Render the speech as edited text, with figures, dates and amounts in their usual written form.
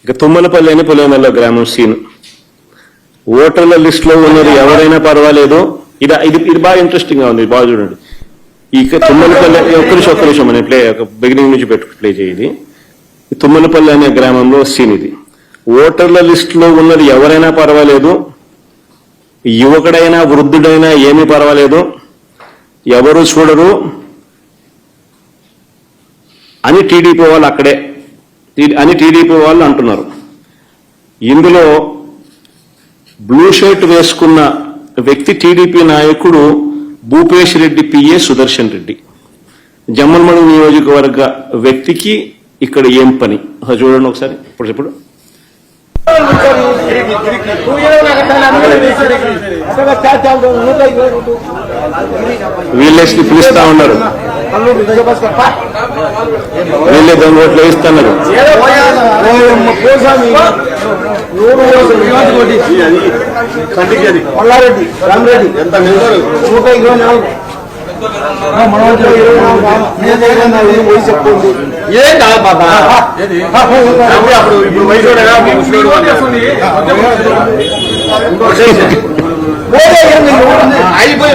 ఇక తుమ్మలపల్లి అని పులివెందుల గ్రామం సీన్. ఓటర్ల లిస్ట్ లో ఉన్నది ఎవరైనా పర్వాలేదు. ఇది ఇది ఇది బాగా ఇంట్రెస్టింగ్ గా ఉంది, బాగా చూడండి. ఇక తుమ్మలపల్లి ఒక్క నిమిషం అని బిగినింగ్ నుంచి ప్లే చేయండి. తుమ్మలపల్లి అనే గ్రామంలో సీన్ ఇది. ఓటర్ల లిస్ట్ లో ఉన్నది ఎవరైనా పర్వాలేదు, యువకుడైనా వృద్ధుడైనా ఏమీ పర్వాలేదు, ఎవరు చూడరు అని టీడీపీ వాళ్ళు టీడీపీ వాళ్ళు అంటున్నారు. ఇందులో బ్లూ షర్ట్ వేసుకున్న వ్యక్తి టీడీపీ నాయకుడు భూపేష్ రెడ్డి పిఏ సుదర్శన్ రెడ్డి. జమ్మలమడు నియోజకవర్గ వ్యక్తికి ఇక్కడ ఏం పని చూడండి ఒకసారి. ఇప్పుడు వీళ్ళేసి పిలుస్తా ఉన్నారు, వీళ్ళే దాని ఓట్లు వేస్తున్నారు. మల్లారెడ్డి రామరెడ్డి ఎంత 124 చెప్పుకోండి. ఏం కాదు బాబా, అప్పుడు ఇప్పుడు అయిపోయి